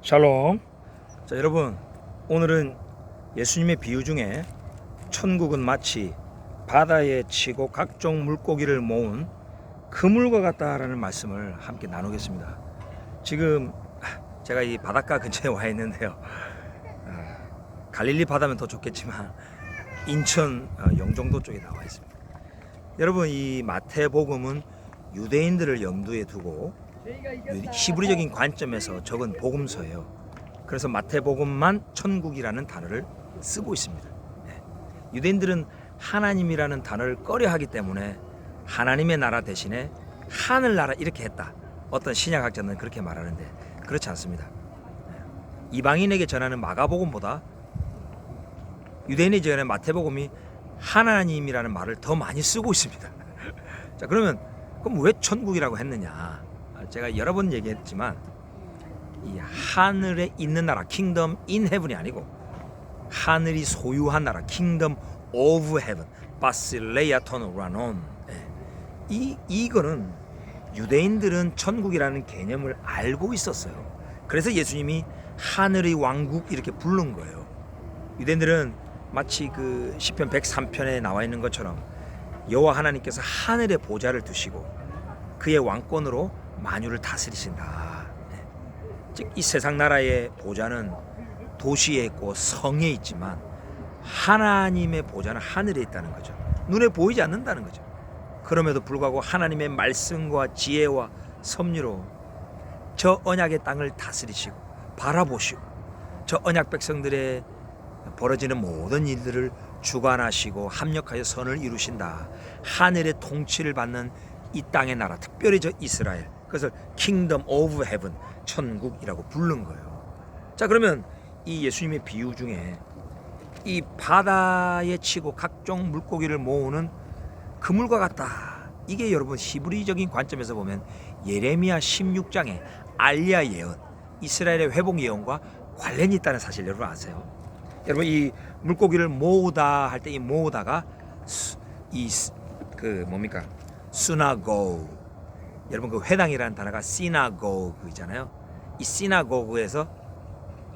샬롬. 자, 여러분, 오늘은 예수님의 비유 중에 천국은 마치 바다에 치고 각종 물고기를 모은 그물과 같다라는 말씀을 함께 나누겠습니다. 지금 제가 이 바닷가 근처에 와 있는데요. 갈릴리 바다면 더 좋겠지만 인천 영종도 쪽에 나와 있습니다. 여러분, 이 마태복음은 유대인들을 염두에 두고 히브리적인 관점에서 적은 복음서예요. 그래서 마태복음만 천국이라는 단어를 쓰고 있습니다. 유대인들은 하나님이라는 단어를 꺼려하기 때문에 하나님의 나라 대신에 하늘나라 이렇게 했다. 어떤 신약학자는 그렇게 말하는데 그렇지 않습니다. 이방인에게 전하는 마가복음보다 유대인이 전하는 마태복음이 하나님이라는 말을 더 많이 쓰고 있습니다. 자, 그러면 그럼 왜 천국이라고 했느냐? 제가 여러 번 얘기했지만 이 하늘에 있는 나라 킹덤 인 헤븐이 아니고 하늘이 소유한 나라 킹덤 오브 헤븐 바실레이아 토노라논. 이거는 유대인들은 천국이라는 개념을 알고 있었어요. 그래서 예수님이 하늘의 왕국 이렇게 부른 거예요. 유대인들은 마치 그 시편 103편에 나와 있는 것처럼 여호와 하나님께서 하늘에 보좌를 두시고 그의 왕권으로 만유를 다스리신다. 즉 이 세상 나라의 보좌는 도시에 있고 성에 있지만 하나님의 보좌는 하늘에 있다는 거죠. 눈에 보이지 않는다는 거죠. 그럼에도 불구하고 하나님의 말씀과 지혜와 섭리로 저 언약의 땅을 다스리시고 바라보시고 저 언약 백성들의 벌어지는 모든 일들을 주관하시고 합력하여 선을 이루신다. 하늘의 통치를 받는 이 땅의 나라, 특별히 저 이스라엘, 그것을 킹덤 오브 헤븐, 천국이라고 부른 거예요. 자, 그러면 이 예수님의 비유 중에 이 바다에 치고 각종 물고기를 모으는 그물과 같다. 이게 여러분 히브리적인 관점에서 보면 예레미야 16장의 알리야 예언, 이스라엘의 회복 예언과 관련이 있다는 사실 여러분 아세요? 여러분 이 물고기를 모으다 할 때 이 모으다가 뭡니까? 수나고. 여러분 그 회당이라는 단어가 시나고그잖아요. 이 시나고그에서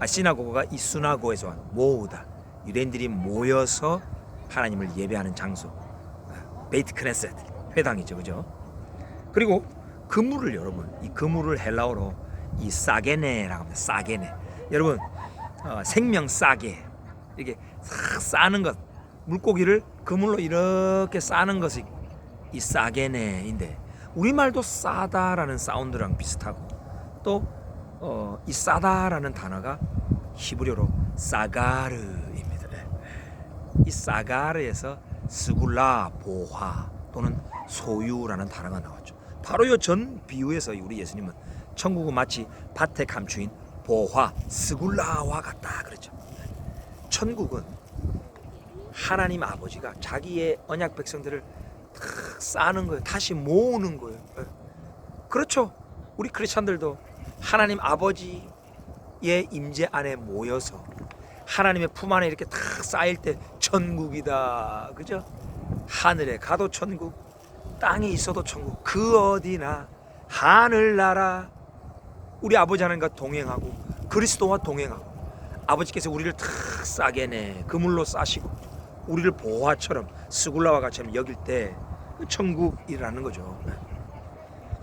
시나고그가 이 수나고에서 모으다. 유대인들이 모여서 하나님을 예배하는 장소. 베이트 크네셋 회당이죠, 그죠? 그리고 그물을 여러분 이 그물을 헬라어로 이 싸게네라고 합니다. 싸게네. 여러분 생명 싸게 이렇게 싹 싸는 것 물고기를 그물로 이렇게 싸는 것이 이 싸게네인데 우리말도 싸다라는 사운드랑 비슷하고 또 이 싸다라는 단어가 히브리어로 사가르입니다. 이 사가르에서 스굴라 보화 또는 소유라는 단어가 나왔죠. 바로 이 전 비유에서 우리 예수님은 천국은 마치 밭에 감추인 보화 스굴라와 같다 그랬죠. 천국은 하나님 아버지가 자기의 언약 백성들을 탁 쌓는 거예요. 다시 모으는 거예요. 그렇죠. 우리 크리스찬들도 하나님 아버지의 임재 안에 모여서 하나님의 품 안에 이렇게 탁 쌓일 때 천국이다. 그죠? 하늘에 가도 천국, 땅에 있어도 천국, 그 어디나 하늘나라. 우리 아버지 하나님과 동행하고 그리스도와 동행하고 아버지께서 우리를 탁 싸게 내 그물로 싸시고 우리를 보화처럼 스굴라와 같이처럼 여길 때 천국이라는 거죠.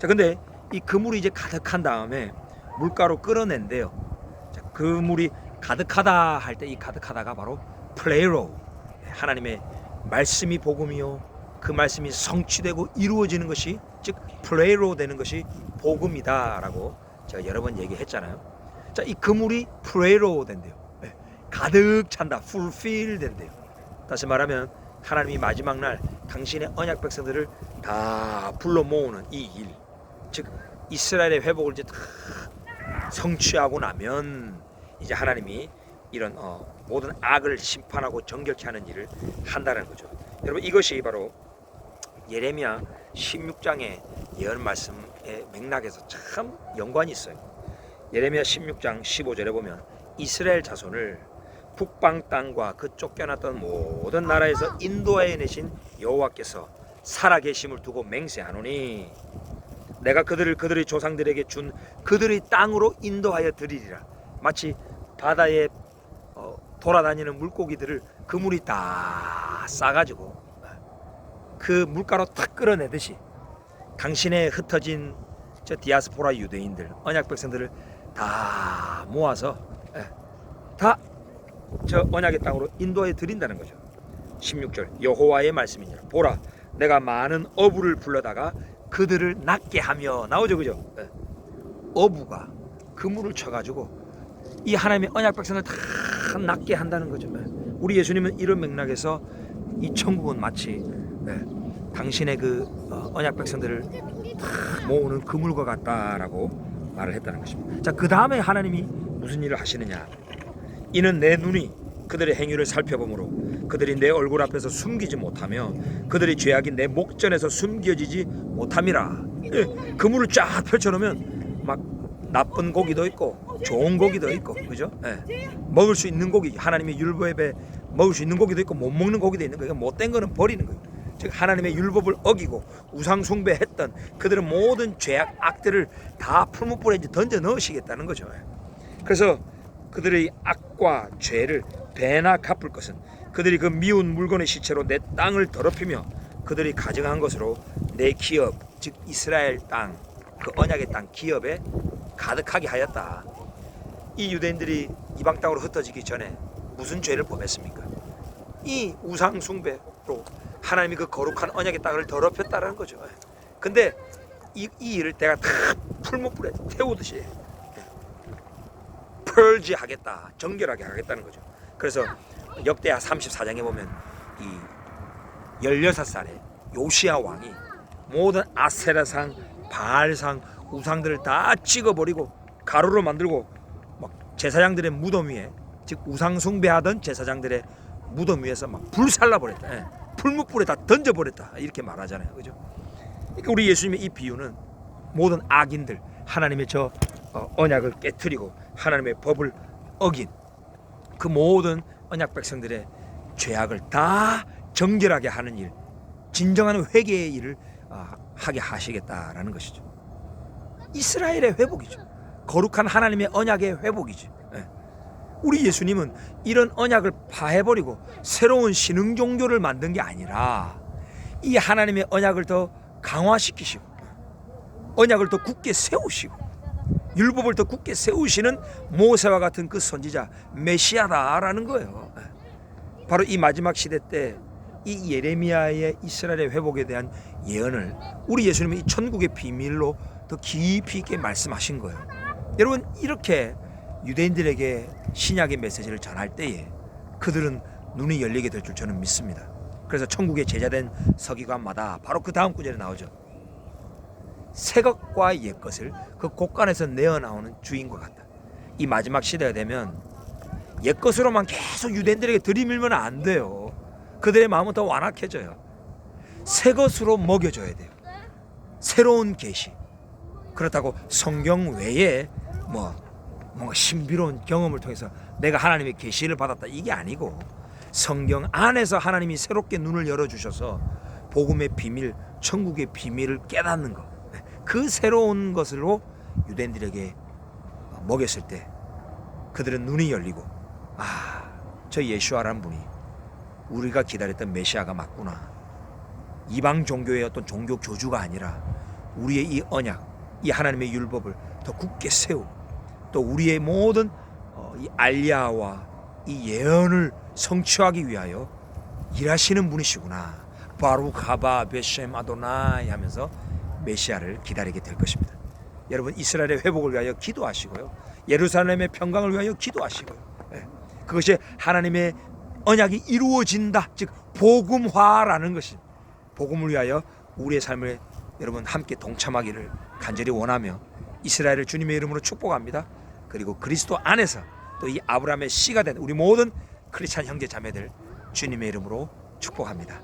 자, 근데 이 그물이 이제 가득한 다음에 물가로 끌어낸대요. 자, 그물이 가득하다 할 때 이 가득하다가 바로 플레이로 하나님의 말씀이 복음이요 그 말씀이 성취되고 이루어지는 것이 즉 플레이로 되는 것이 복음이다라고 제가 여러 번 얘기했잖아요. 자, 이 그물이 플레이로 된대요. 가득 찬다, 풀필 된대요. 다시 말하면 하나님이 마지막 날 당신의 언약 백성들을 다 불러 모으는 이 일, 즉 이스라엘의 회복을 이제 다 성취하고 나면 이제 하나님이 이런 모든 악을 심판하고 정결케 하는 일을 한다는 거죠. 여러분 이것이 바로 예레미야 16장의 예언 말씀의 맥락에서 참 연관이 있어요. 예레미야 16장 15절에 보면 이스라엘 자손을 북방 땅과 그 쫓겨났던 모든 나라에서 인도하여 내신 여호와께서 살아계심을 두고 맹세하노니 내가 그들을 그들의 조상들에게 준 그들의 땅으로 인도하여 드리리라. 마치 바다에 돌아다니는 물고기들을 그물이 다 싸가지고 그 물가로 탁 끌어내듯이 당신의 흩어진 저 디아스포라 유대인들, 언약 백성들을 다 모아서 다 저 언약의 땅으로 인도해 드린다는 거죠. 16절 여호와의 말씀이니라. 보라, 내가 많은 어부를 불러다가 그들을 낫게 하며 나오죠, 그죠? 어부가 그물을 쳐가지고 이 하나님의 언약 백성을 다 낫게 한다는 거죠. 우리 예수님은 이런 맥락에서 이 천국은 마치 당신의 그 언약 백성들을 다 모으는 그물과 같다라고 말을 했다는 것입니다. 자, 그 다음에 하나님이 무슨 일을 하시느냐? 이는 내 눈이 그들의 행위를 살펴보므로 그들이 내 얼굴 앞에서 숨기지 못하며 그들의 죄악이 내 목전에서 숨겨지지 못함이라. 그물을 쫙 펼쳐놓으면 막 나쁜 고기도 있고 좋은 고기도 있고, 그죠? 먹을 수 있는 고기, 하나님의 율법에 먹을 수 있는 고기도 있고 못 먹는 고기도 있는 거예요. 못된 거는 버리는 거예요. 즉 하나님의 율법을 어기고 우상 숭배했던 그들은 모든 죄악 악들을 다 풀무불에 던져 넣으시겠다는 거죠. 그래서 그들의 악과 죄를 배나 갚을 것은 그들이 그 미운 물건의 시체로 내 땅을 더럽히며 그들이 가증한 것으로 내 기업, 즉 이스라엘 땅, 그 언약의 땅 기업에 가득하게 하였다. 이 유대인들이 이방 땅으로 흩어지기 전에 무슨 죄를 범했습니까? 이 우상 숭배로 하나님이 그 거룩한 언약의 땅을 더럽혔다라는 거죠. 근데 이 일을 내가 다 풀무불에 태우듯이 펄지 하겠다, 정결하게 하겠다는 거죠. 그래서 역대하 34장에 보면 이 16살에 요시야 왕이 모든 아세라상, 바알상, 우상들을 다 찍어버리고 가루로 만들고 막 제사장들의 무덤 위에, 즉 우상 숭배하던 제사장들의 무덤 위에서 막 불살라버렸다. 풀무불에 다 던져버렸다, 이렇게 말하잖아요, 그죠? 그러니까 우리 예수님의 이 비유는 모든 악인들, 하나님의 저 언약을 깨트리고 하나님의 법을 어긴 그 모든 언약 백성들의 죄악을 다 정결하게 하는 일, 진정한 회개의 일을 하게 하시겠다라는 것이죠. 이스라엘의 회복이죠. 거룩한 하나님의 언약의 회복이죠. 우리 예수님은 이런 언약을 파해버리고 새로운 신흥 종교를 만든 게 아니라 이 하나님의 언약을 더 강화시키시고 언약을 더 굳게 세우시고 율법을 더 굳게 세우시는 모세와 같은 그 선지자 메시아다라는 거예요. 바로 이 마지막 시대 때 이 예레미야의 이스라엘의 회복에 대한 예언을 우리 예수님은 이 천국의 비밀로 더 깊이 있게 말씀하신 거예요. 여러분, 이렇게 유대인들에게 신약의 메시지를 전할 때에 그들은 눈이 열리게 될 줄 저는 믿습니다. 그래서 천국의 제자된 서기관마다 바로 그 다음 구절에 나오죠. 새 것과 옛 것을 그 곳간에서 내어 나오는 주인과 같다. 이 마지막 시대가 되면 옛 것으로만 계속 유대인들에게 들이밀면 안 돼요. 그들의 마음은 더 완악해져요. 새 것으로 먹여줘야 돼요. 새로운 계시. 그렇다고 성경 외에 뭔가 신비로운 경험을 통해서 내가 하나님의 계시를 받았다, 이게 아니고 성경 안에서 하나님이 새롭게 눈을 열어주셔서 복음의 비밀, 천국의 비밀을 깨닫는 것, 그 새로운 것으로 유대인들에게 먹였을 때 그들은 눈이 열리고, 저 예수아라는 분이 우리가 기다렸던 메시아가 맞구나. 이방 종교의 어떤 종교 교주가 아니라 우리의 이 언약, 이 하나님의 율법을 더 굳게 세우고 또 우리의 모든 이 알리아와 이 예언을 성취하기 위하여 일하시는 분이시구나. 바룩 하바 베셈 아도나이 하면서 메시아를 기다리게 될 것입니다. 여러분, 이스라엘의 회복을 위하여 기도하시고요, 예루살렘의 평강을 위하여 기도하시고요, 그것이 하나님의 언약이 이루어진다, 즉 복음화라는 것이, 복음을 위하여 우리의 삶을 여러분 함께 동참하기를 간절히 원하며 이스라엘을 주님의 이름으로 축복합니다. 그리고 그리스도 안에서 또 이 아브라함의 씨가 된 우리 모든 크리스찬 형제 자매들 주님의 이름으로 축복합니다.